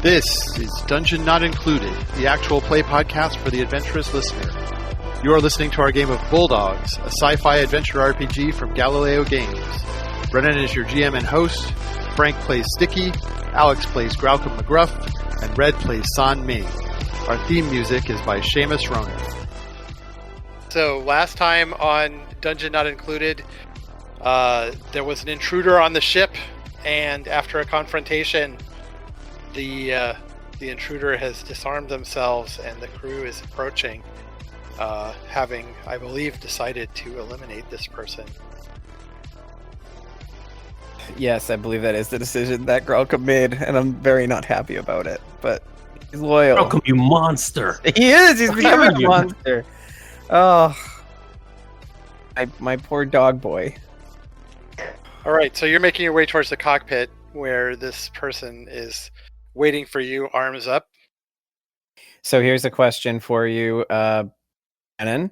This is Dungeon Not Included, the actual play podcast for the adventurous listener. You are listening to our game of Bulldogs, a sci-fi adventure RPG from Galileo Games. Brennan is your GM and host, Frank plays Sticky, Alex plays Graucom McGruff, and Red plays San Ming. Our theme music is by Seamus Ronan. So last time on Dungeon Not Included, there was an intruder on the ship, and after a confrontation, the intruder has disarmed themselves and the crew is approaching, having, I believe, decided to eliminate this person. Yes, I believe that is the decision that Graucom made, and I'm very not happy about it, but he's loyal. Graucom, you monster! He is! He's becoming a monster! Oh, my poor dog boy. Alright, so you're making your way towards the cockpit where this person is waiting for you, arms up. So here's a question for you, Brennan.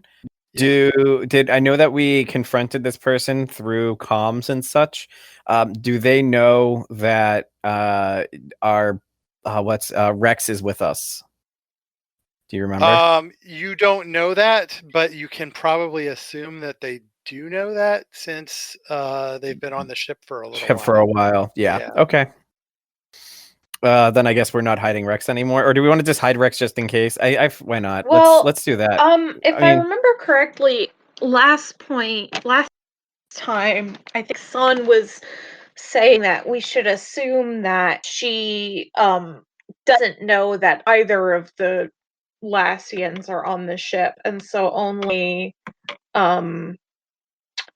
Did I know that we confronted this person through comms and such? Do they know that our Rex is with us? Do you remember? You don't know that, but you can probably assume that they do know that since they've been on the ship for a little while. For a while, yeah. Okay. Then I guess we're not hiding Rex anymore, or do we want to just hide Rex just in case? Why not? Well, let's do that. If I remember correctly, last time, I think Son was saying that we should assume that she doesn't know that either of the Lassians are on the ship, and so only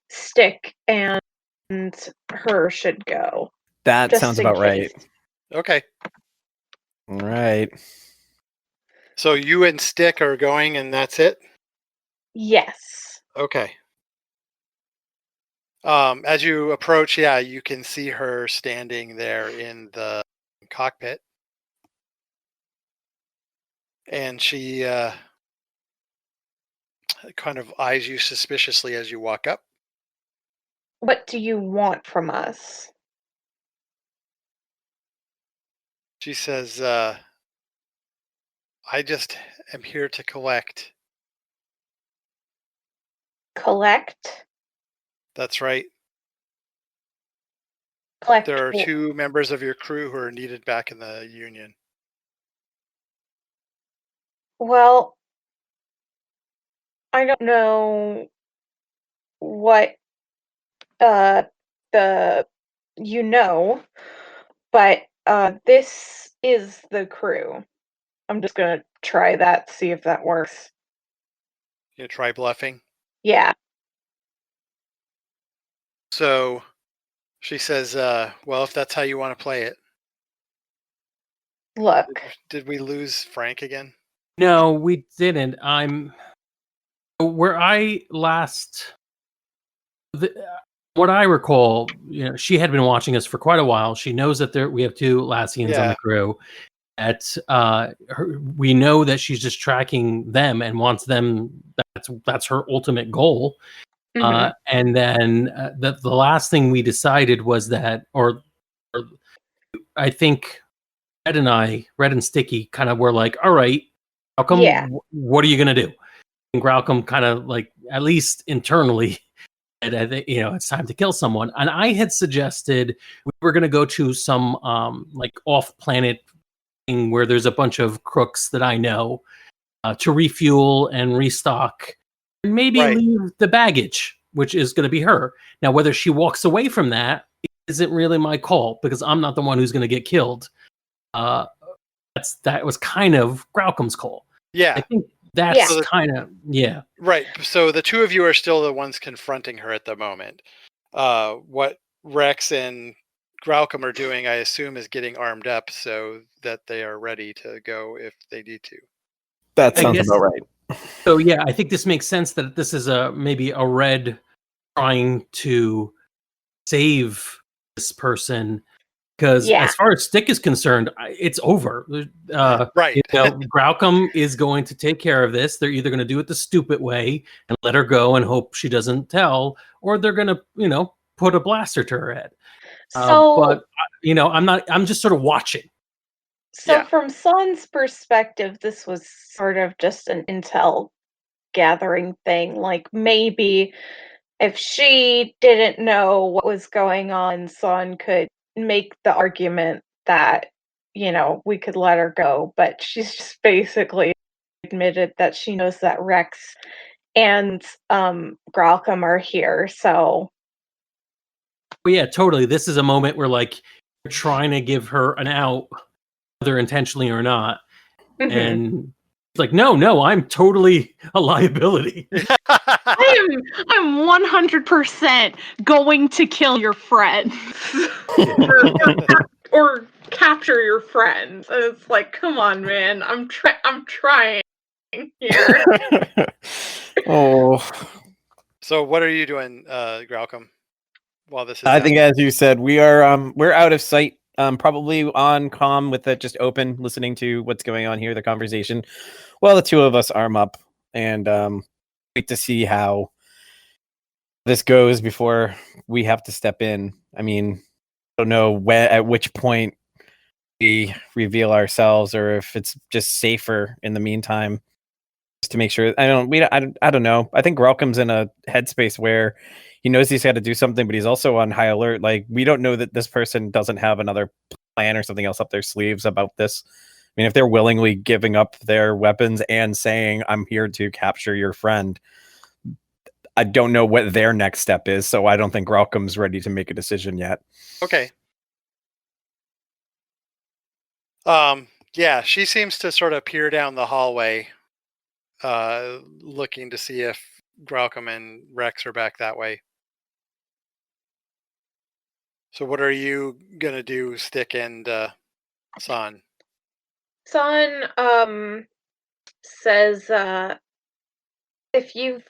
Stick and her should go. That sounds about right. Okay. All right. So you and Stick are going, and that's it? Yes. Okay. As you approach, you can see her standing there in the cockpit. And she kind of eyes you suspiciously as you walk up. What do you want from us? She says, I just am here to collect. Collect? That's right. Collect. There are 2 members of your crew who are needed back in the Union. Well, I don't know what but this is the crew. I'm just gonna try that, see if that works. You try bluffing? Yeah. So she says, well, if that's how you want to play it. Look. Did we lose Frank again? No, we didn't. Where I last... what I recall, she had been watching us for quite a while. She knows that we have 2 Lassians on the crew. We know that she's just tracking them and wants them. That's her ultimate goal. Mm-hmm. And then the last thing we decided was that, or I think Red and Sticky kind of were like, all right, Graucom, what are you going to do? And Graucom kind of like, at least internally, and I think, it's time to kill someone. And I had suggested we were going to go to some like off-planet thing where there's a bunch of crooks that I know to refuel and restock and maybe leave the baggage, which is going to be her. Now, whether she walks away from that isn't really my call because I'm not the one who's going to get killed. That was kind of Graucom's call. Yeah. I think that's kind of, Right. So the 2 of you are still the ones confronting her at the moment. What Rex and Graucom are doing, I assume, is getting armed up so that they are ready to go if they need to. That sounds about right. So I think this makes sense that this is maybe a Red trying to save this person. Because as far as Stick is concerned, it's over. Right. Graucom is going to take care of this. They're either going to do it the stupid way and let her go and hope she doesn't tell, or they're going to, put a blaster to her head. But I'm just sort of watching. So Yeah. from Son's perspective, this was sort of just an intel gathering thing. Like maybe if she didn't know what was going on, Son could make the argument that, we could let her go. But she's just basically admitted that she knows that Rex and Gralcom are here. So Well, yeah, totally. This is a moment where like you're trying to give her an out, whether intentionally or not, and it's like, no, I'm totally a liability. I'm 100% going to kill your friends or capture your friends. And it's like, come on, man, I'm trying here. Oh, So what are you doing, Gralcom, while this is I think, happening? as you said, we're out of sight. Probably on comm with it just open, listening to what's going on here, the conversation. Well, the two of us arm up and wait to see how this goes before we have to step in. I mean, I don't know at which point we reveal ourselves, or if it's just safer in the meantime, just to make sure. I don't know. I think Gralcom's in a headspace where he knows he's got to do something, but he's also on high alert. Like, we don't know that this person doesn't have another plan or something else up their sleeves about this. I mean, if they're willingly giving up their weapons and saying, "I'm here to capture your friend," I don't know what their next step is, so I don't think Gralcom's ready to make a decision yet. Okay. Yeah, she seems to sort of peer down the hallway, looking to see if Gralcom and Rex are back that way. So what are you gonna do, Stick and San? Son says if you've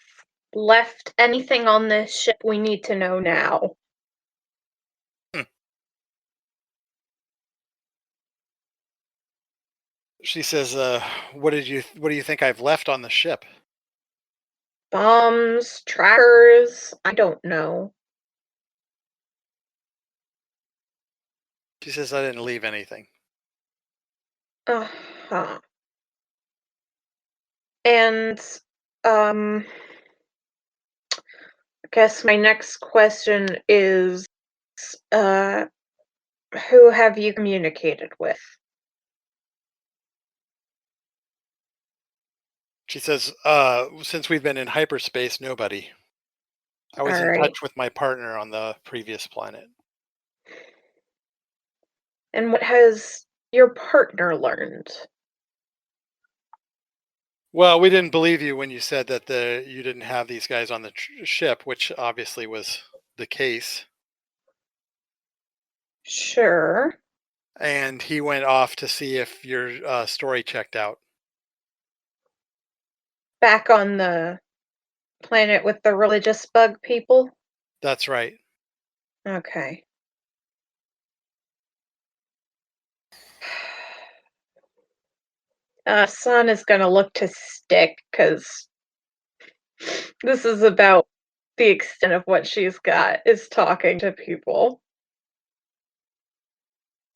left anything on this ship, we need to know now. She says, what do you think I've left on the ship?" Bombs, trackers, I don't know. She says, "I didn't leave anything." Uh-huh. And I guess my next question is uh who have you communicated with? She says, "Since we've been in hyperspace, nobody. I was All in right. touch with my partner on the previous planet." And what has your partner learned? Well, we didn't believe you when you said that you didn't have these guys on the ship, which obviously was the case. Sure. And he went off to see if your story checked out. Back on the planet with the religious bug people? That's right. Okay. Son is gonna look to Stick because this is about the extent of what she's got is talking to people.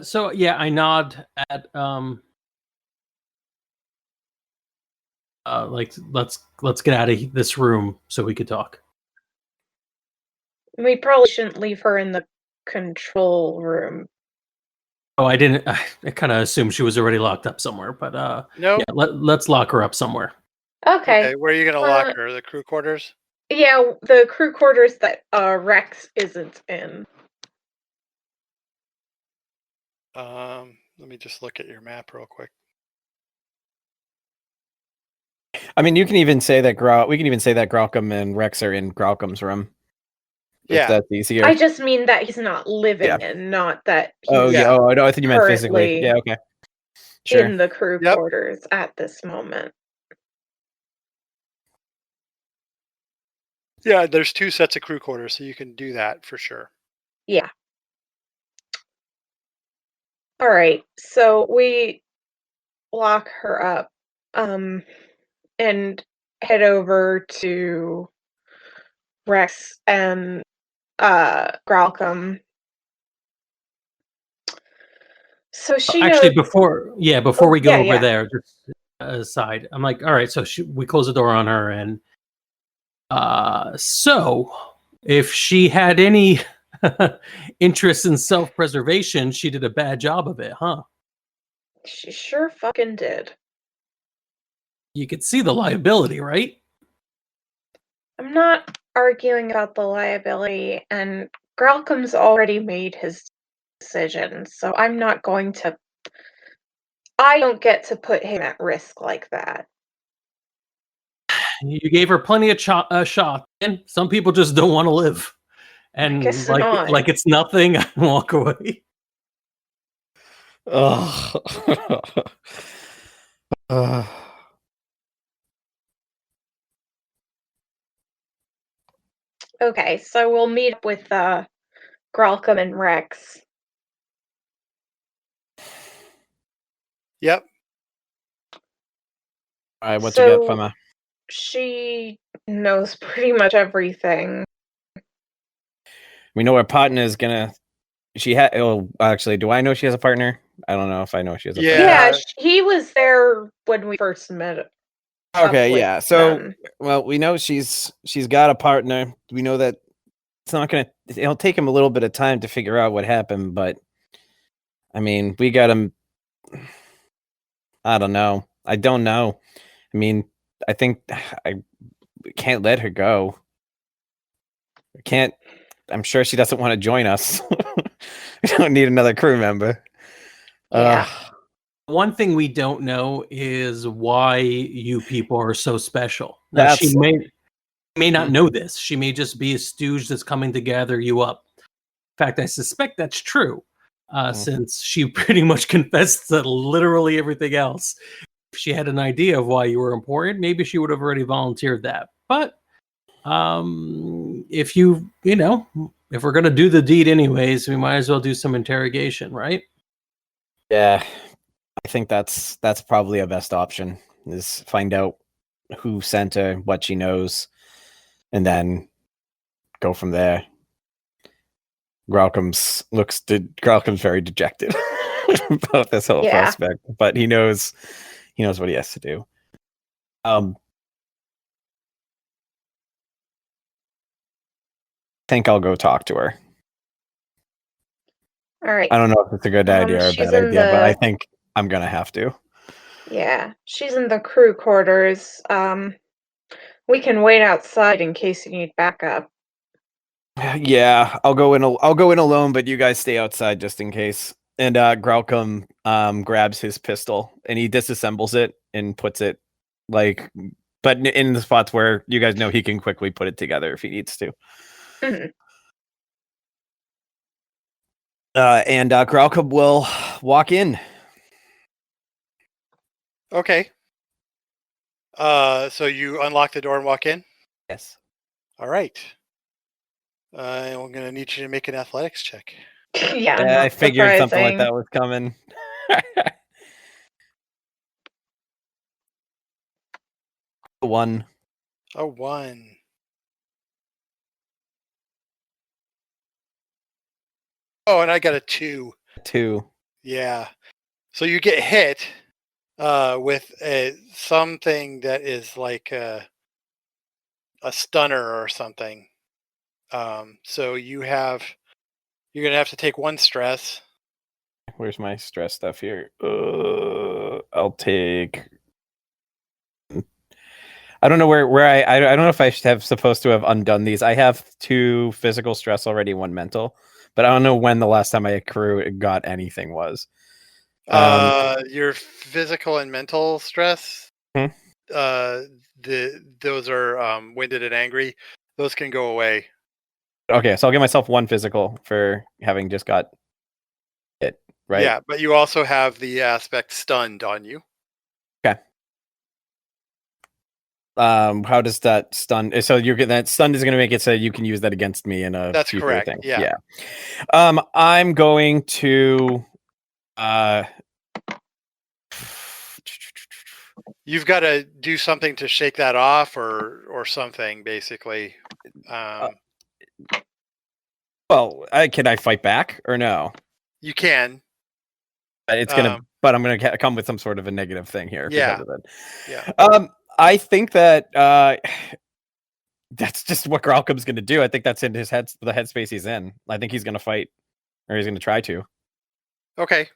So yeah, I nod at like let's get out of this room so we could talk. We probably shouldn't leave her in the control room. Oh, I didn't. I kind of assumed she was already locked up somewhere, but No. yeah, let's lock her up somewhere. Okay. Okay. Where are you going to lock her? The crew quarters? Yeah, the crew quarters that Rex isn't in. Let me just look at your map real quick. I mean, you can even say that we can even say that Gralcom and Rex are in Gralcom's room. Yeah. If that's easier. I just mean that he's not living in, not that he's Oh yeah. Oh no, I think you meant physically. currently Yeah. Okay. Sure. in the crew Yep. quarters at this moment. Yeah, there's 2 sets of crew quarters, so you can do that for sure. Yeah. All right. So we lock her up and head over to Rex and Gralcom. So she Actually, knows. before Oh, we go yeah, over yeah. there, just aside, I'm like, all right, so we close the door on her, and so if she had any interest in self-preservation, she did a bad job of it, huh? She sure fucking did. You could see the liability, right? I'm not arguing about the liability, and Gralcom's already made his decision, so I'm not going to. I don't get to put him at risk like that. You gave her plenty of shot, and some people just don't want to live, I and guess not. like it's nothing, and walk away. Oh. Okay, so we'll meet up with Gralcom and Rex. Yep. All right, what you got for me? She knows pretty much everything. We know our partner is gonna. She had. Oh, actually, do I know she has a partner? I don't know if I know she has a partner. Yeah, he was there when we first met. Okay, with yeah. So, them. well, we know she's got a partner. We know that it's not gonna. It'll take him a little bit of time to figure out what happened, but I mean, we got him. I don't know. I don't know. I mean, I think I can't let her go. I can't. I'm sure she doesn't want to join us. We don't need another crew member. Yeah. One thing we don't know is why you people are so special. Now, That's she may not know this. She may just be a stooge that's coming to gather you up. In fact, I suspect that's true, since she pretty much confessed to literally everything else. If she had an idea of why you were important, maybe she would have already volunteered that. But if if we're gonna do the deed anyways, we might as well do some interrogation, right? yeah. I think that's probably a best option. Is find out who sent her, what she knows, and then go from there. Gralcom's very dejected about this whole prospect, but he knows what he has to do. I think I'll go talk to her. All right. I don't know if it's a good idea or a bad idea, but I think I'm gonna have to. Yeah, she's in the crew quarters. We can wait outside in case you need backup. Yeah, I'll go in alone, but you guys stay outside just in case. And Gralcom grabs his pistol and he disassembles it and puts it but in the spots where you guys know he can quickly put it together if he needs to. Mm-hmm. And Gralcom will walk in. Okay. So you unlock the door and walk in? Yes. All right. I'm going to need you to make an athletics check. Yeah, I figured something like that was coming. One. A 1. Oh, and I got a 2. 2. Yeah. So you get hit with something that is like a stunner or something. So you're going to have to take 1 stress. Where's my stress stuff here? I'll take. I don't know where I don't know if I should have supposed to have undone these. I have 2 physical stress already, 1 mental, but I don't know when the last time I got anything was. Your physical and mental stress. Those are winded and angry. Those can go away. Okay, so I'll give myself 1 physical for having just got hit, right? Yeah, but you also have the aspect stunned on you. Okay. How does that stun? So you're that stunned is going to make it so you can use that against me in a That's future correct. thing. Yeah. I'm going to. You've got to do something to shake that off, or something, basically. Well, can I fight back or no? You can. It's gonna, but I'm gonna come with some sort of a negative thing here. Yeah. Because of it. Yeah. I think that that's just what Gralcom's gonna do. I think that's in his head, the headspace he's in. I think he's gonna fight, or he's gonna try to. Okay. I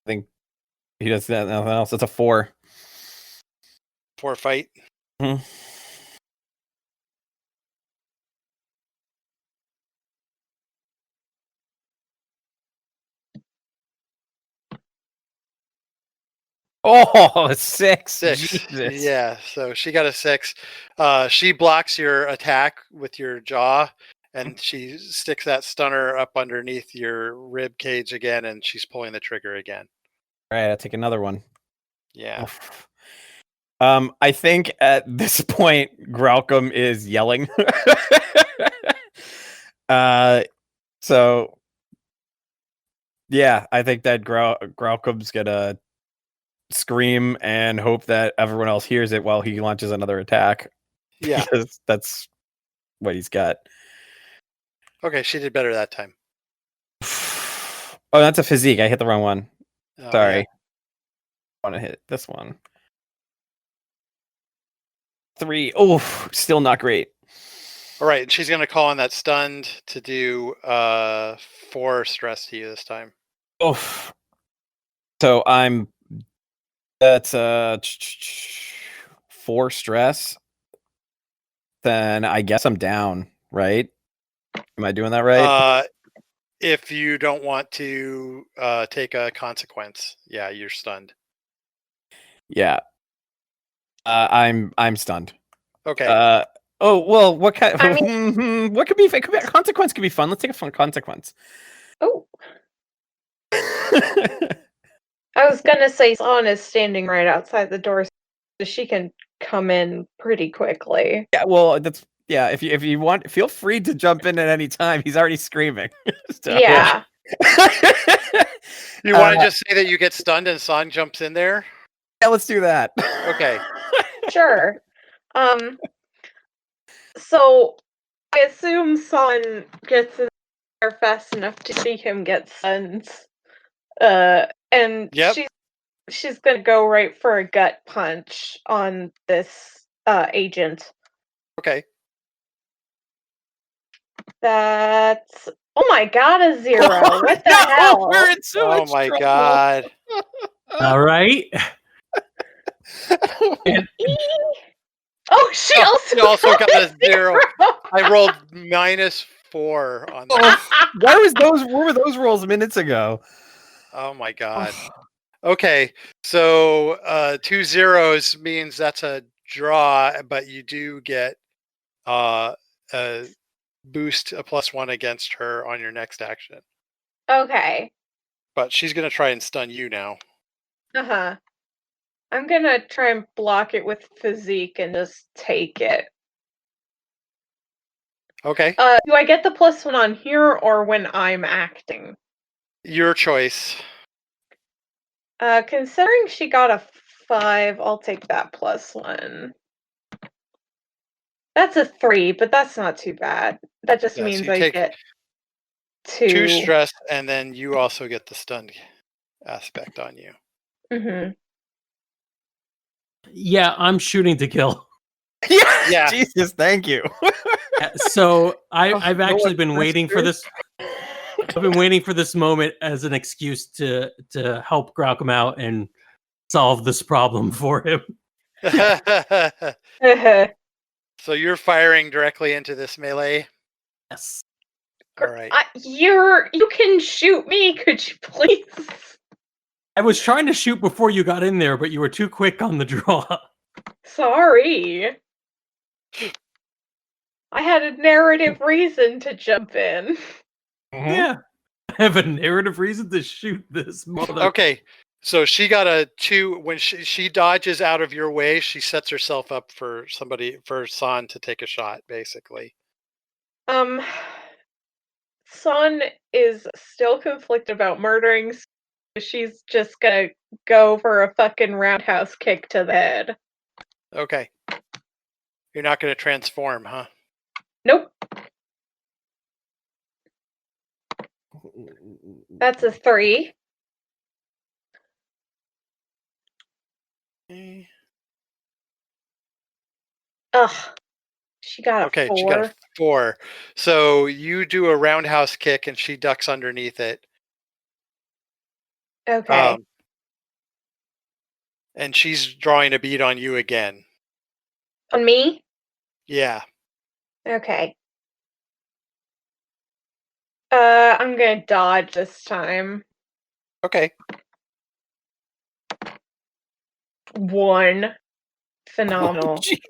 think he does that. Nothing else. It's a 4. 4 fight. Mhm. Oh, 6. 6. Jesus. Yeah. So she got a 6. She blocks your attack with your jaw, and she sticks that stunner up underneath your rib cage again, and she's pulling the trigger again. All right, I'll take another one. Yeah. Oof. I think at this point, Gralcom is yelling. So yeah, I think that Gralcom's gonna scream and hope that everyone else hears it while he launches another attack. Yeah. Because that's what he's got. Okay, she did better that time. Oh, that's a physique. I hit the wrong one. Oh, Sorry. yeah. I want to hit this one. 3. Oh, still not great. All right, and she's going to call on that stunned to do 4 stress to you this time. Oh, so that's 4 stress. Then I guess I'm down, right? Am I doing that right? If you don't want to take a consequence, yeah, you're stunned. Yeah. I'm stunned. Okay. Oh well, what kind? I mean, what could be? It could be a consequence. Could be fun. Let's take a fun consequence. oh, I was gonna say Son is standing right outside the door, so she can come in pretty quickly. Yeah. Well, that's yeah. If you want, feel free to jump in at any time. He's already screaming. So. Yeah. You want to just say that you get stunned and Son jumps in there? Yeah, let's do that. Okay. Sure. So I assume Son gets in there fast enough to see him get stunned. And Yep. she's gonna go right for a gut punch on this agent. Okay. That's oh my god, a 0. What the hell? We're in so Oh much my trouble. god. All right. Oh, she also got a 0. I rolled -4 on that. Where were those rolls minutes ago? Oh my god. Okay, so 2 zeros means that's a draw, but you do get a boost, a +1 against her on your next action. Okay. But she's gonna try and stun you now. Uh-huh. I'm gonna try and block it with physique and just take it. Okay, Do I get the +1 on here or when I'm acting? your choice. Considering she got a 5, I'll take that +1. That's a 3, but that's not too bad. That just Yeah, so means you I take get 2 2. stress, and then you also get the stun aspect on you. Mm-hmm. Yeah, I'm shooting to kill. Yeah. Jesus, thank you. So I've no actually one been waiting for this. I've been waiting for this moment as an excuse to help Graucom out and solve this problem for him. So you're firing directly into this melee? Yes. All right. You can shoot me, could you please? I was trying to shoot before you got in there, but you were too quick on the draw. Sorry. I had a narrative reason to jump in. Mm-hmm. Yeah. I have a narrative reason to shoot this mother. Okay. So she got a 2 when she dodges out of your way, she sets herself up for San to take a shot, basically. Son is still conflicted about murdering, so she's just gonna go for a fucking roundhouse kick to the head. Okay. You're not gonna transform, huh? Nope. That's a 3. Okay. Ugh. She got a Okay, 4. she got a 4. So you do a roundhouse kick and she ducks underneath it. Okay. And she's drawing a bead on you again. On me? Yeah. Okay. I'm gonna dodge this time. Okay. 1. Phenomenal. Gee.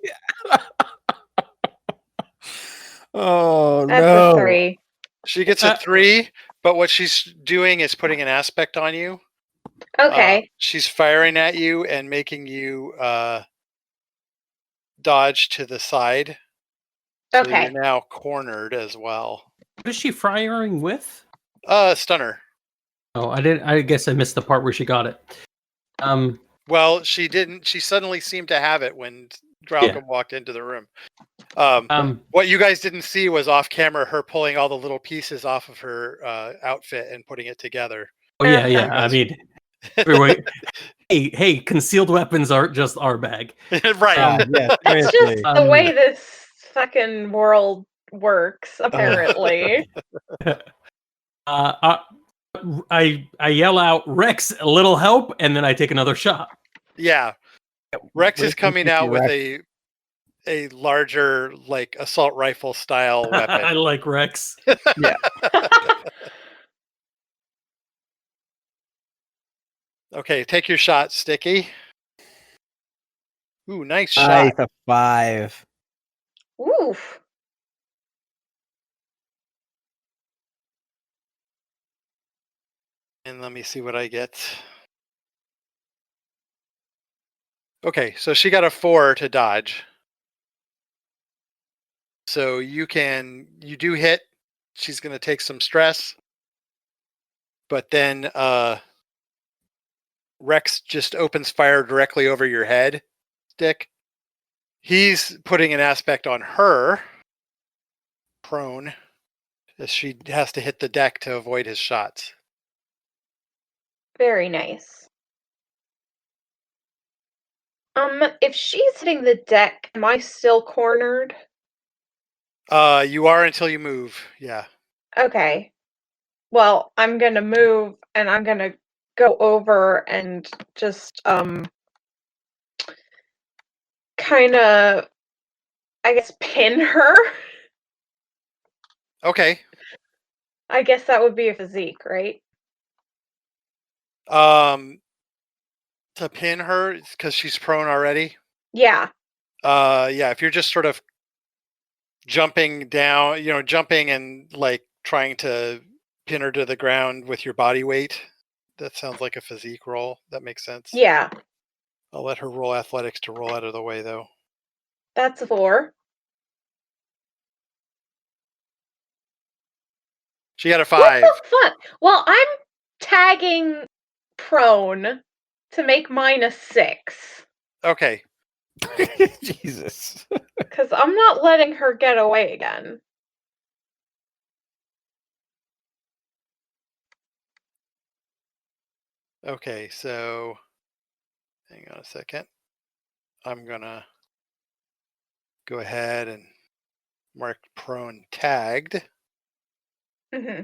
Oh That's no. a 3. She gets a 3, but what she's doing is putting an aspect on you. Okay. She's firing at you and making you dodge to the side. So Okay. you're now cornered as well. What is she firing with? Stunner. Oh, I didn't. I guess I missed the part where she got it. Well, she didn't. She suddenly seemed to have it when Dralcom walked into the room. What you guys didn't see was off camera her pulling all the little pieces off of her outfit and putting it together. Oh yeah, yeah. I mean, hey, concealed weapons aren't just our bag. Right. Yeah, It's just the way this fucking world works, apparently. I yell out, Rex, a little help, and then I take another shot. Yeah. Rex is coming out with Rex. a larger, like, assault rifle style weapon. I like Rex. Yeah. Okay, take your shot, Sticky. Ooh, nice shot. Nice, a 5. Oof. And let me see what I get. Okay, so she got a 4 to dodge. So you do hit. She's going to take some stress. But then Rex just opens fire directly over your head, Dick. He's putting an aspect on her, prone, as she has to hit the deck to avoid his shots. Very nice. If she's hitting the deck, am I still cornered? You are until you move. Yeah. Okay. Well, I'm gonna move and I'm gonna go over and just kinda, I guess, pin her. Okay. I guess that would be a physique, right? To pin her because she's prone already. Yeah. Yeah. If you're just sort of jumping down, jumping and like trying to pin her to the ground with your body weight, that sounds like a physique roll. That makes sense. Yeah. I'll let her roll athletics to roll out of the way, though. That's a 4. She got a 5. What the fuck? Well, I'm tagging prone to make mine a 6. Okay. Jesus. Because I'm not letting her get away again. Okay, so hang on a second. I'm going to go ahead and mark prone tagged. Mm-hmm.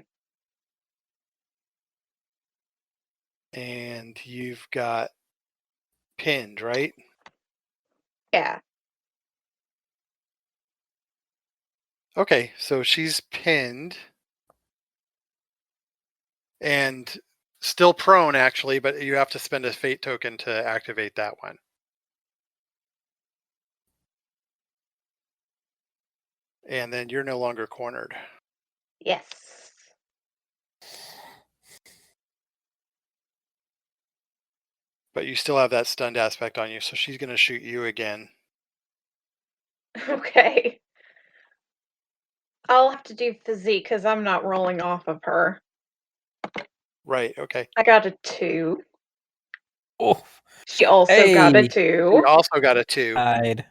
And you've got pinned, right? Yeah. Okay, so she's pinned and still prone, actually, but you have to spend a fate token to activate that one. And then you're no longer cornered. Yes. But you still have that stunned aspect on you, so she's going to shoot you again. Okay. I'll have to do physique because I'm not rolling off of her. Right, okay. I got a 2. Oh, She also got a 2. She also got a 2. died.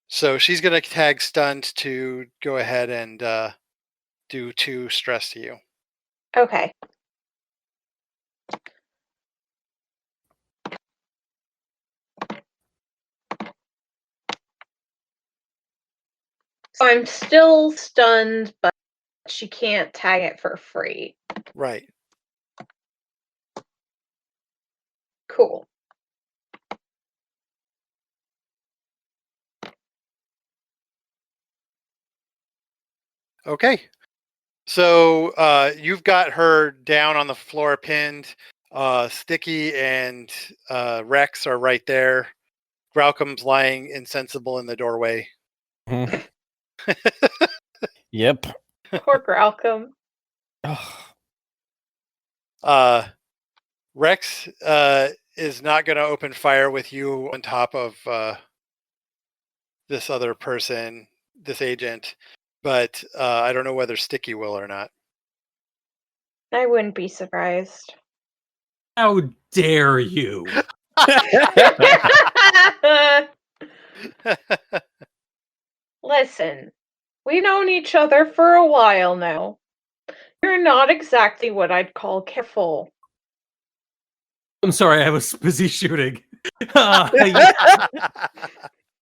So she's going to tag stunned to go ahead and do 2 stress to you. Okay. So I'm still stunned, but she can't tag it for free. Right. Cool. Okay. So you've got her down on the floor pinned. Sticky and Rex are right there. Graucom's lying insensible in the doorway. Mhm. Yep. Poor Graucom. Rex is not going to open fire with you on top of this other person, this agent, but I don't know whether Sticky will or not. I wouldn't be surprised. How dare you? Listen, we've known each other for a while now. You're not exactly what I'd call careful. I'm sorry, I was busy shooting.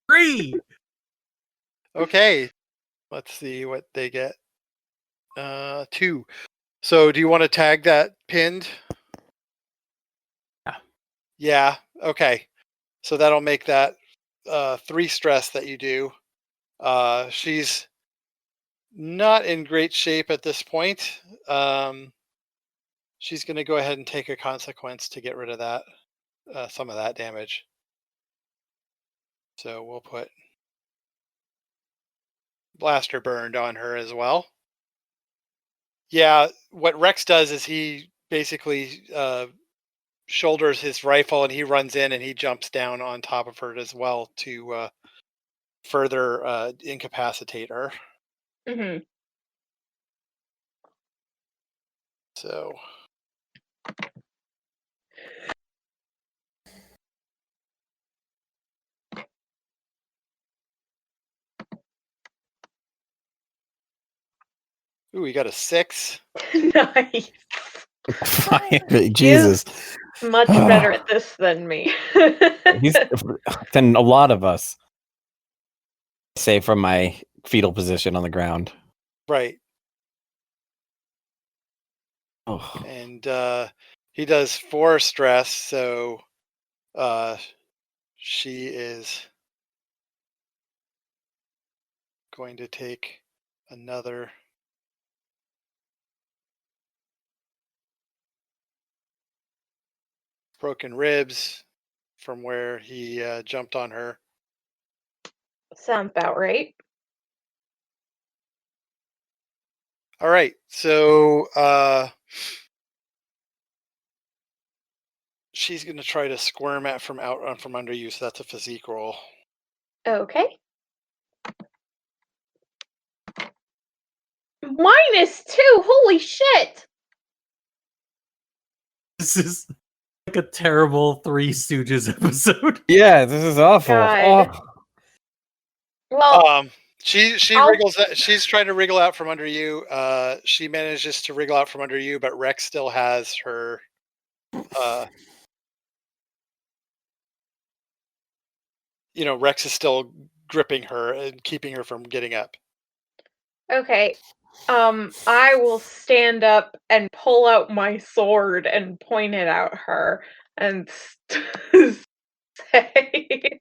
Free. Okay, let's see what they get. 2. So do you want to tag that pinned? Yeah. Yeah, okay. So that'll make that 3 stress that you do. She's not in great shape at this point. She's going to go ahead and take a consequence to get rid of that, some of that damage. So we'll put blaster burned on her as well. Yeah, what Rex does is he basically shoulders his rifle and he runs in and he jumps down on top of her as well to further incapacitate her. Mm-hmm. So ooh, we got a 6. Nice. Jesus. Much better at this than me. He's than a lot of us. Say from my fetal position on the ground. Right. Oh. And he does 4 stress, so she is going to take another broken ribs from where he jumped on her. Sounds about right. All right, so she's going to try to squirm out from under you, so that's a physique roll. Okay. -2. Holy shit. This is like a terrible Three Stooges episode. Yeah, this is awful. God. Oh. Well, she I'll- wriggles. She's trying to wriggle out from under you. She manages to wriggle out from under you, but Rex still has her. Rex is still gripping her and keeping her from getting up. okay. I will stand up and pull out my sword and point it at her and say,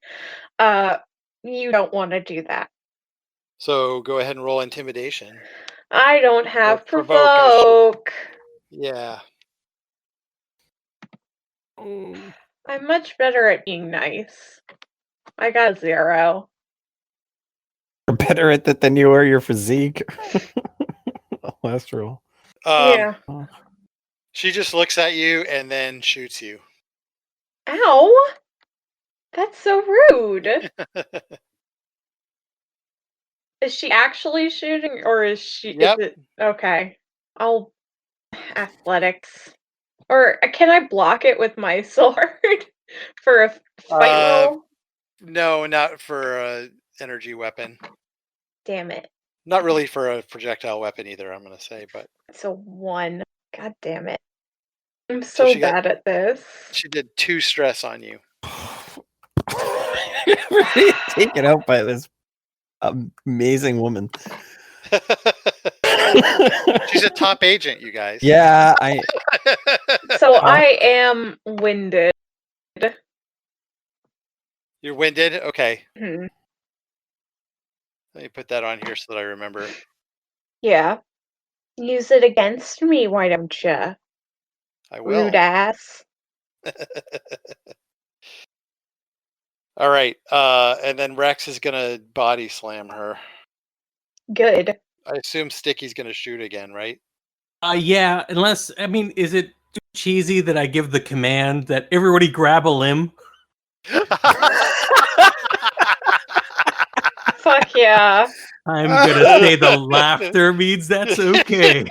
you don't want to do that. So go ahead and roll intimidation. I don't have provoke, provoke. Yeah. I'm much better at being nice. I got a 0. You're better at that than you are your physique. Last roll. Yeah. She just looks at you and then shoots you. Ow! That's so rude. Is she actually shooting, or is she? Yep. Is it okay? I'll athletics, or can I block it with my sword for a fight roll? No, not for a energy weapon. Damn it! Not really for a projectile weapon either. I'm gonna say, but It's a 1. God damn it! I'm so bad at this. She did 2 stress on you. Really taken out by this Amazing woman. She's a top agent, you guys. Yeah, So I am winded. You're winded? Okay. Hmm. Let me put that on here so that I remember. Yeah. Use it against me, why don't you? I will. Rude ass. All right. And then Rex is going to body slam her. Good. I assume Sticky's going to shoot again, right? Yeah, unless, I mean, is it too cheesy that I give the command that everybody grab a limb? Fuck yeah. I'm gonna say the laughter means that's okay.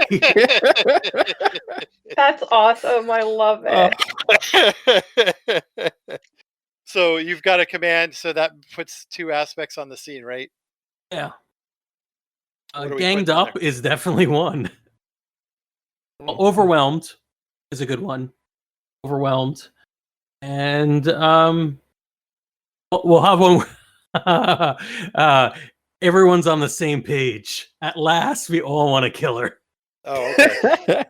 That's awesome. I love it. So you've got a command, so that puts two aspects on the scene, right? Yeah. What are we Ganged putting on up there? is definitely one. Overwhelmed is a good one. Overwhelmed. And we'll have one. Everyone's on the same page. At last, we all want to kill her. Oh, okay.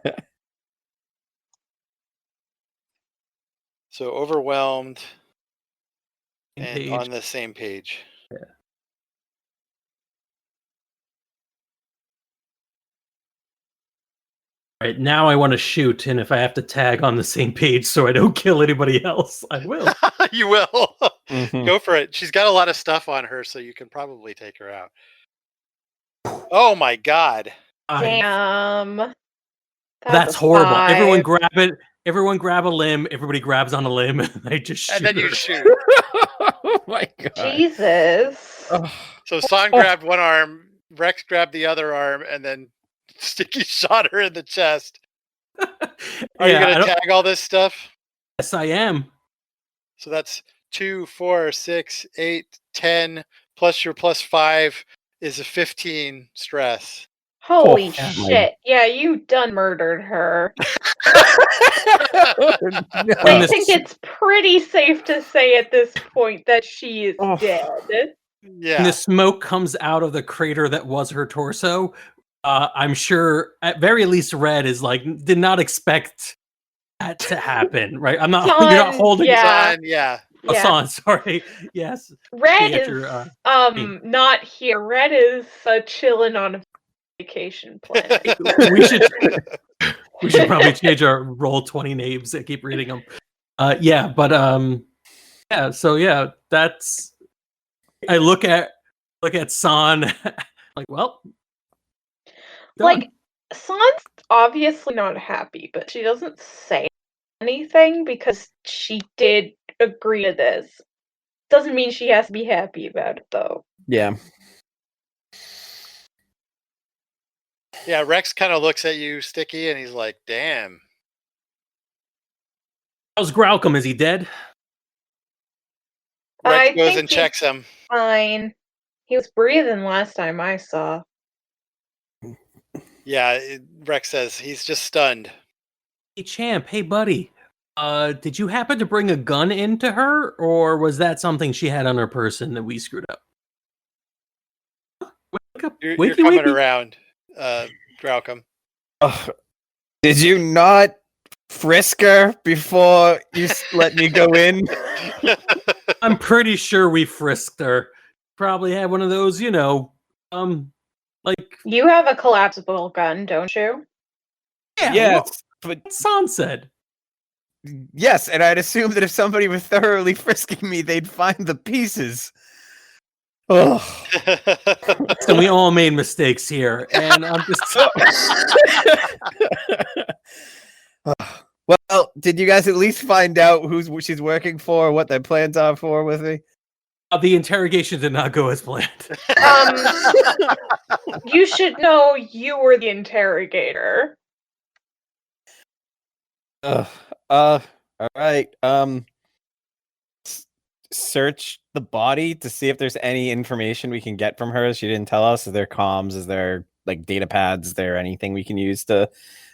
So overwhelmed and Page. on the same page. Yeah. All right, now I want to shoot, and if I have to tag on the same page so I don't kill anybody else, I will. You will. Mhm. Go for it. She's got a lot of stuff on her, so you can probably take her out. Oh my god. Damn. That's a horrible. Everyone 5. grab it. Everyone grab a limb. Everybody grabs on a limb, and they just shoot. And then you her. shoot. Oh my god. Jesus. Oh. So San grabbed one arm, Rex grabbed the other arm, and then Sticky shot her in the chest. Are you Yeah, I going to don't- tag all this stuff? Yes, I am. So that's 2, 4, 6, 8, 10, plus your plus 5 is a 15 stress. Holy Oh, yeah. shit. Yeah, you done murdered her. No. I think it's pretty safe to say at this point that she is Oh. dead. When Yeah. the smoke comes out of the crater that was her torso, I'm sure at very least Red is like did not expect that to happen, right? I'm not. Son, You're not holding. yeah. Son, yeah. Oh, Yeah. Son, sorry. Yes. Red Get is your, not here. Red is chilling on a vacation planet. we should probably change our roll 20 names. I keep reading them. Yeah, but yeah. So yeah, that's. I look at San, like, well, done. Like, San's obviously not happy, but she doesn't say anything because she did agree to this. Doesn't mean she has to be happy about it, though. Yeah. Yeah, Rex kind of looks at you, Sticky, and he's like, damn. How's Graucom? Is he dead? Rex I goes think and checks him. Fine. He was breathing last time I saw. Yeah, Rex says he's just stunned. Hey, Champ. Hey, buddy. Did you happen to bring a gun into her, or was that something she had on her person that we screwed up? Wake up. You're Wakey, coming wakey. around, Graucom. Oh, did you not frisk her before you let me go in? I'm pretty sure we frisked her. Probably had one of those, like You have a collapsible gun, don't you? yeah, Yes, but what San said. yes, and I'd assume that if somebody were thoroughly frisking me, they'd find the pieces. Oh. So we all made mistakes here, and I'm just. Well, did you guys at least find out who she's working for, what their plans are for with me? The interrogation did not go as planned. You should know you were the interrogator. All right. Search the body to see if there's any information we can get from her. She didn't tell us. Is there comms? Is there like data pads? Is there anything we can use to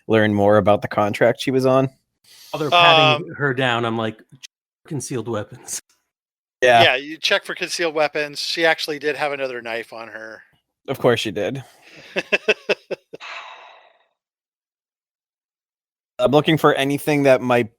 learn more about the contract she was on? While they're patting her down, I'm like, concealed weapons. Yeah, you check for concealed weapons. She actually did have another knife on her. Of course she did. I'm looking for anything that might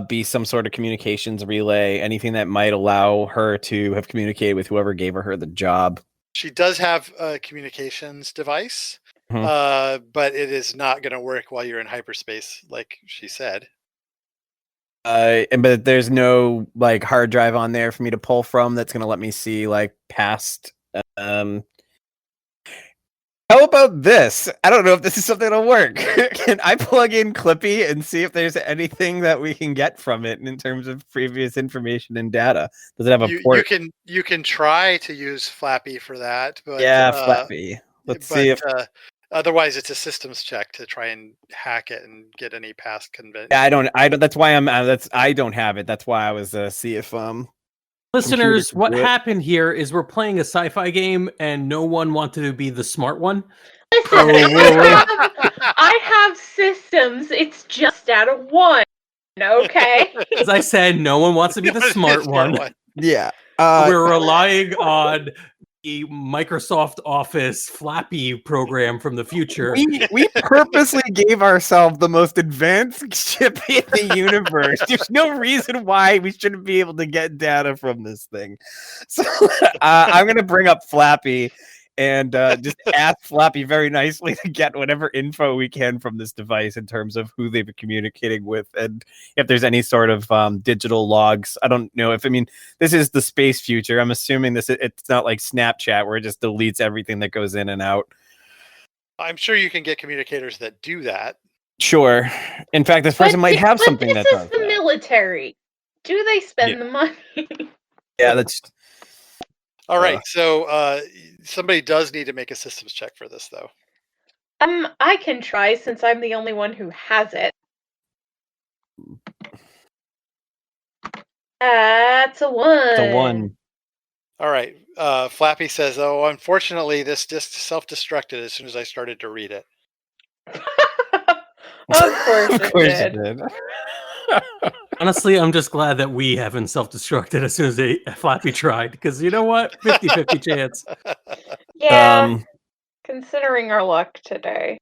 be some sort of communications relay, anything that might allow her to have communicated with whoever gave her the job. She does have a communications device, but it is not going to work while you're in hyperspace, like she said. But there's no like hard drive on there for me to pull from that's going to let me see like past. How about this? I don't know if this is something that'll work. Can I plug in Clippy and see if there's anything that we can get from it in terms of previous information and data? Does it have a port? You can try to use Flappy for that, but Flappy. Let's see if. Otherwise, it's a systems check to try and hack it and get any past convention. I don't. That's why I'm. I don't have it. That's why I was see if Listeners, what happened here is we're playing a sci-fi game and no one wanted to be the smart one. Listen, I have systems. It's just out of one. Okay. As I said, no one wants to be the smart one. Yeah. We're relying on the Microsoft Office Flappy program from the future. We purposely gave ourselves the most advanced ship in the universe. There's no reason why we shouldn't be able to get data from this thing. So I'm going to bring up Flappy and just ask Flappy very nicely to get whatever info we can from this device in terms of who they've been communicating with and if there's any sort of digital logs. I don't know if, this is the space future. I'm assuming it's not like Snapchat where it just deletes everything that goes in and out. I'm sure you can get communicators that do that. Sure. In fact, this person might have something that does that. This is the military. Do they spend the money? Yeah, that's... All right, so somebody does need to make a systems check for this, though. I can try since I'm the only one who has it. That's a 1. It's a 1. All right. Flappy says, "Oh, unfortunately, this disk self-destructed as soon as I started to read it." Of course it did. Honestly, I'm just glad that we haven't self-destructed as soon as Flappy tried, because you know what? 50-50 chance. Yeah, considering our luck today.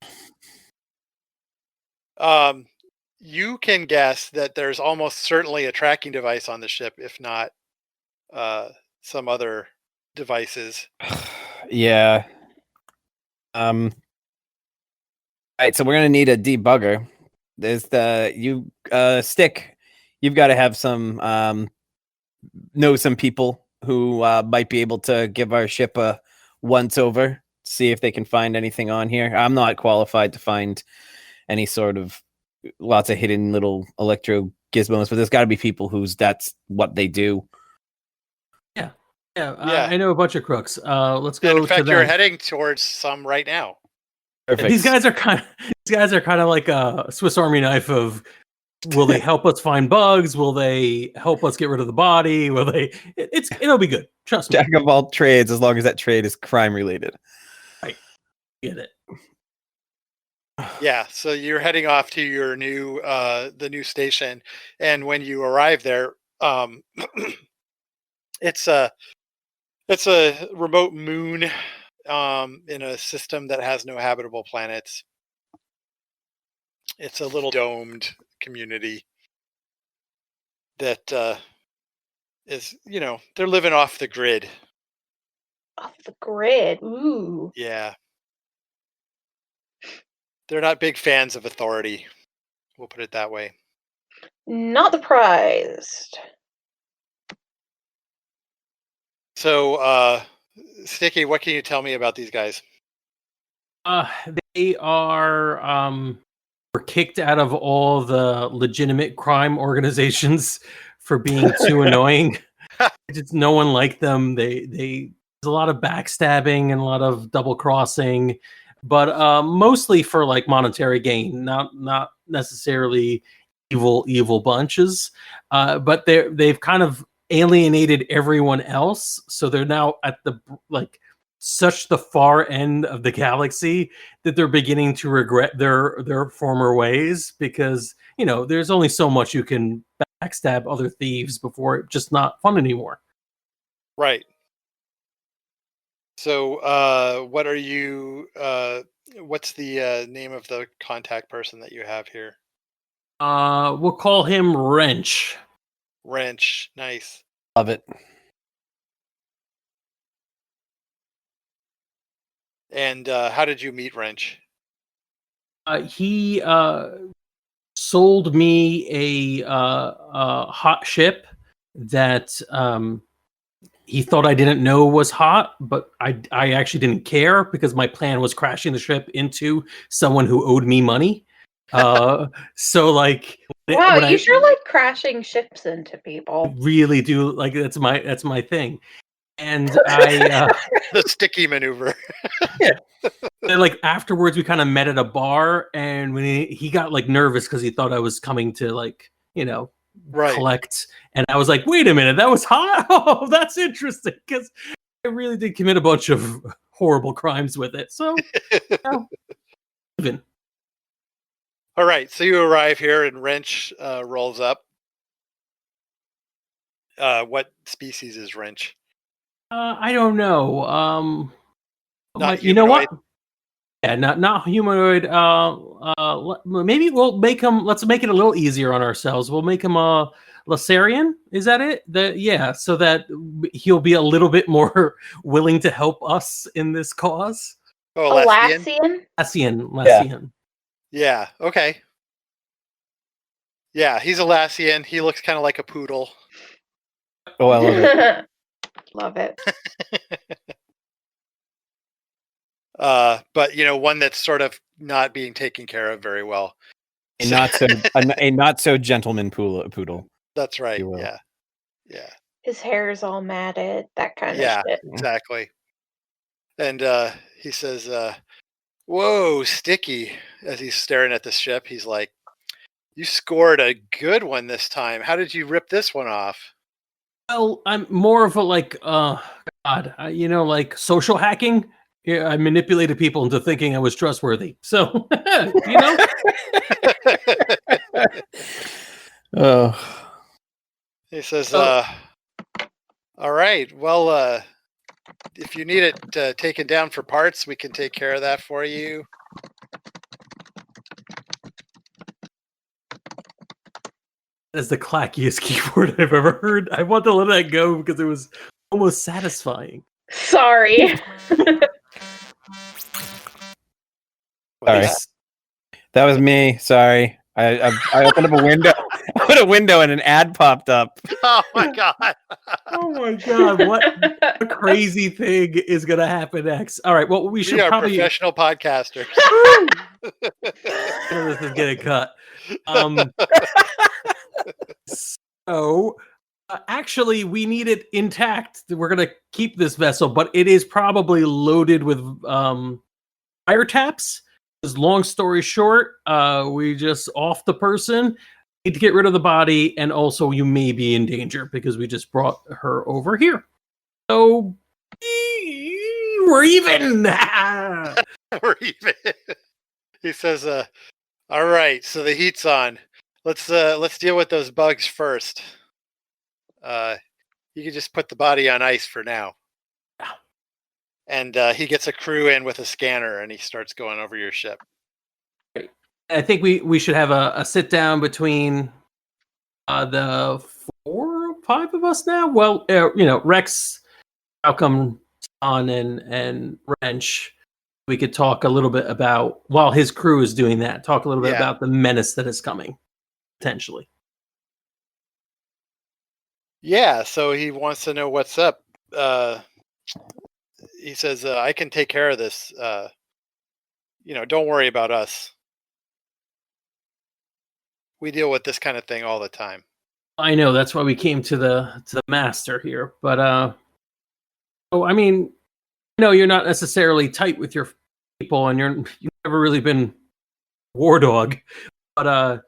You can guess that there's almost certainly a tracking device on the ship, if not some other devices. Yeah. All right, so we're gonna need a debugger. There's Stick. You've got to have some know some people who might be able to give our ship a once over, see if they can find anything on here. I'm not qualified to find any sort of lots of hidden little electro gizmos, but there's got to be people that's what they do. Yeah. I know a bunch of crooks. Let's go. And in fact, to you're heading towards some right now. Perfect. These guys are kind of like a Swiss Army knife of. Will they help us find bugs? Will they help us get rid of the body? Will they? It'll be good. Trust me. Jack of all trades, as long as that trade is crime related. Right. Get it. Yeah. So you're heading off to your the new station, and when you arrive there, it's a remote moon in a system that has no habitable planets. It's a little domed community that is, they're living off the grid. Off the grid. Ooh. Yeah. They're not big fans of authority. We'll put it that way. Not surprised. So, Sticky, what can you tell me about these guys? They are were kicked out of all the legitimate crime organizations for being too annoying. Just no one liked them. There's a lot of backstabbing and a lot of double crossing, but mostly for like monetary gain, not necessarily evil bunches. But they've kind of alienated everyone else, so they're now at the such the far end of the galaxy that they're beginning to regret their former ways, because there's only so much you can backstab other thieves before it's just not fun anymore. Right. So, what are you? What's the name of the contact person that you have here? We'll call him Wrench. Wrench. Nice. Love it. And how did you meet Wrench? He sold me a hot ship that he thought I didn't know was hot, but I actually didn't care because my plan was crashing the ship into someone who owed me money. So like, Wow, when you I sure like crashing ships into people. really do like that's my thing, and I The sticky maneuver. and, like afterwards we kind of met at a bar, and when he got like nervous because he thought I was coming to like Right. collect, and I was like, wait a minute, that was hot. Oh, that's interesting because I really did commit a bunch of horrible crimes with it. So even All right. So you arrive here, and Wrench rolls up. What species is Wrench? I don't know. Not You know what? humanoid? Yeah, not humanoid. Maybe we'll make him. Let's make it a little easier on ourselves. We'll make him a Lasarian. Is that it? So that he'll be a little bit more willing to help us in this cause. Oh, Alassian? Lassian. Yeah. Okay. Yeah, he's a Lassian. He looks kind of like a poodle. Oh, I love it. Love it. But one that's sort of not being taken care of very well. A not so gentleman poodle. That's right. you will. Yeah. Yeah. His hair is all matted, that kind Yeah. of shit. Exactly. And he says, "Whoa, Sticky!" As he's staring at the ship, he's like, "You scored a good one this time. How did you rip this one off?" Well, I'm more of a like, like social hacking. Yeah, I manipulated people into thinking I was trustworthy. So, Oh, He says, Oh. "All right. Well, if you need it taken down for parts, we can take care of that for you." That's the clackiest keyboard I've ever heard. I want to let that go because it was almost satisfying. Sorry. sorry. That was me. Sorry. I opened up a window. I opened a window and an ad popped up. Oh my god! Oh my god! What a crazy thing is going to happen next? All right. Well, we should are probably professional podcasters. this is getting cut. So, actually, we need it intact. We're going to keep this vessel, but it is probably loaded with fire taps. Long story short, we just off the person, need to get rid of the body, and also you may be in danger because we just brought her over here. So we're even. We're even. He says, "All right, so the heat's on. Let's deal with those bugs first. You can just put the body on ice for now." And he gets a crew in with a scanner, and he starts going over your ship. I think we should have a sit down between the 4 or 5 of us now. Well, Rex, Malcolm, Son, and Wrench. We could talk a little bit about, while his crew is doing that, talk a little bit about the menace that is coming, potentially. Yeah, so he wants to know what's up. He says, "I can take care of this. Don't worry about us. We deal with this kind of thing all the time." I know, that's why we came to the master here. But I mean, you're not necessarily tight with your people, and you've never really been war dog. But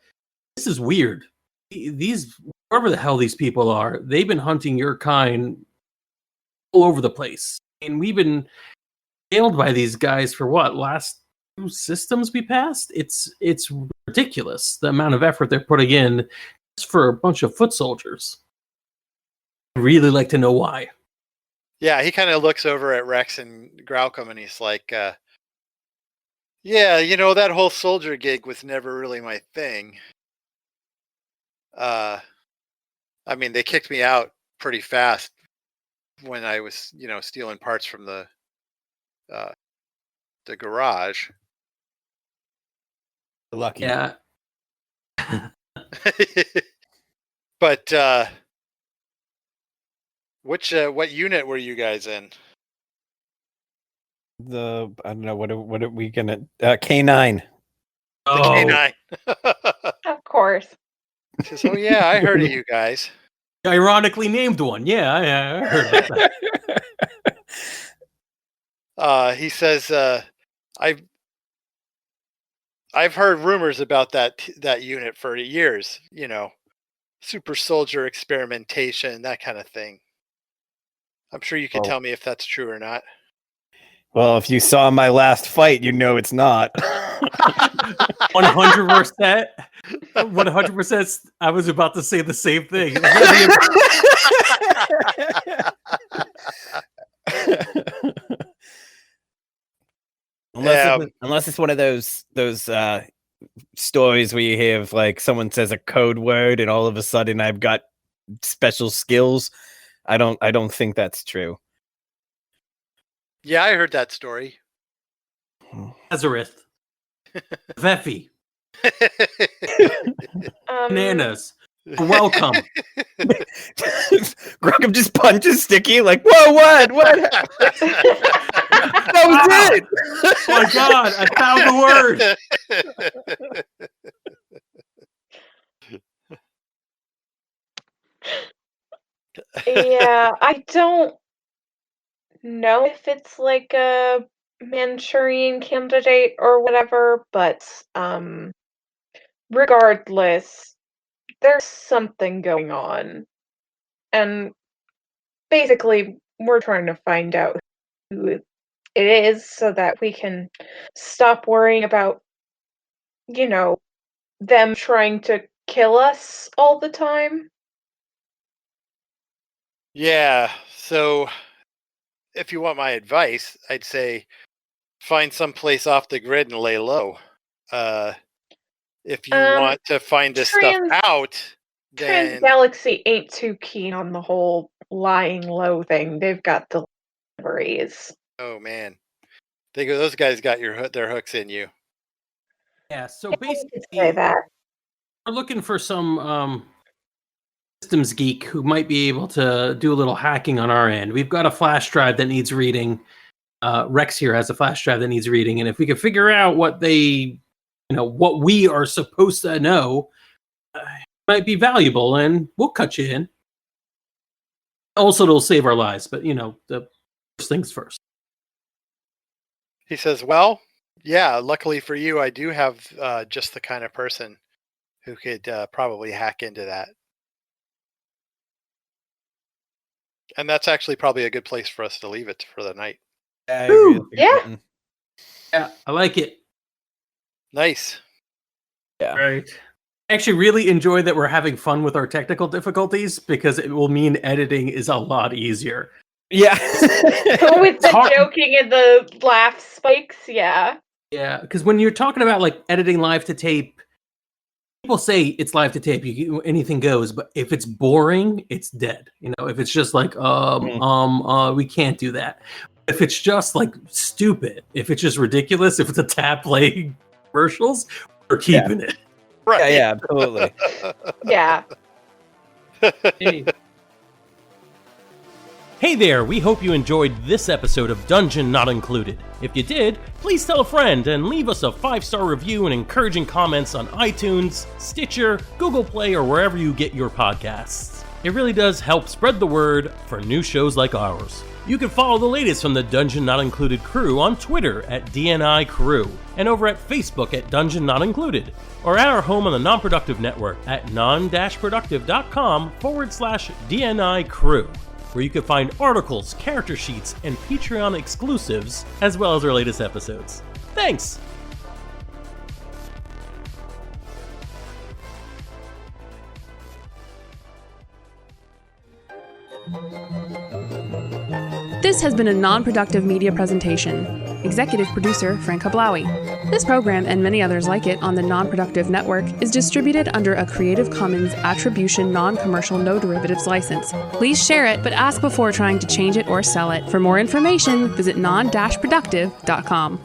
this is weird. These, whoever the hell these people are, they've been hunting your kind all over the place, and we've been nailed by these guys for what, last 2 systems we passed? It's ridiculous the amount of effort they're putting in just for a bunch of foot soldiers. I'd really like to know why. Yeah, he kind of looks over at Rex and Graucom, and he's like, yeah, that whole soldier gig was never really my thing. I mean, they kicked me out pretty fast when I was, stealing parts from the garage. Lucky. Yeah. But what unit were you guys in? I don't know, what are we gonna K9. The Oh, K9. Of course. She says, "Oh yeah, I heard of you guys." ironically named one. Yeah, I heard about that. He says, I've heard rumors about that unit for years. Super soldier experimentation, that kind of thing. I'm sure you can tell me if that's true or not. Well, if you saw my last fight, it's not. 100%. 100%. I was about to say the same thing. Unless it's one of those stories where you hear of, like, someone says a code word and all of a sudden I've got special skills. I don't think that's true. Yeah, I heard that story. Nazareth. Veffy. Bananas. Welcome. Graham just punches Sticky like, whoa, what? That was it. Oh my God, I found the word. Yeah, I don't know if it's like a Manchurian candidate or whatever, but regardless, there's something going on. And basically, we're trying to find out who it is so that we can stop worrying about, them trying to kill us all the time. Yeah, so if you want my advice, I'd say find some place off the grid and lay low. If you want to find this stuff out, then Trans-Galaxy ain't too keen on the whole lying low thing. They've got deliveries. Oh man, those guys got their hooks in you. Yeah, so Say basically, that. we're looking for some systems geek who might be able to do a little hacking on our end. We've got a flash drive that needs reading. Rex here has a flash drive that needs reading, and if we could figure out what what we are supposed to know, it might be valuable, and we'll cut you in. Also, it'll save our lives, but the first things first. He says, well, yeah, luckily for you, I do have just the kind of person who could probably hack into that. And that's actually probably a good place for us to leave it for the night. Yeah. Yeah, I like it. Nice. Yeah. Right. I actually really enjoy that we're having fun with our technical difficulties because it will mean editing is a lot easier. Yeah. With the joking and the laugh spikes, yeah. Yeah, because when you're talking about like editing live to tape, people say it's live to tape, anything goes, but if it's boring, it's dead. If it's just like we can't do that. If it's just like stupid, if it's just ridiculous, if it's a tap play commercials, we're keeping it. Right. Yeah, absolutely. Yeah. Hey there, we hope you enjoyed this episode of Dungeon Not Included. If you did, please tell a friend and leave us a 5-star review and encouraging comments on iTunes, Stitcher, Google Play, or wherever you get your podcasts. It really does help spread the word for new shows like ours. You can follow the latest from the Dungeon Not Included crew on Twitter at DNI Crew, and over at Facebook at Dungeon Not Included, or at our home on the Non-Productive Network at non-productive.com/DNI Crew, where you can find articles, character sheets, and Patreon exclusives, as well as our latest episodes. Thanks! This has been a non-productive media presentation. Executive producer Frank Hablawi. This program and many others like it on the Non-Productive Network is distributed under a Creative Commons Attribution Non-Commercial No Derivatives license. Please share it, but ask before trying to change it or sell it. For more information, visit non-productive.com.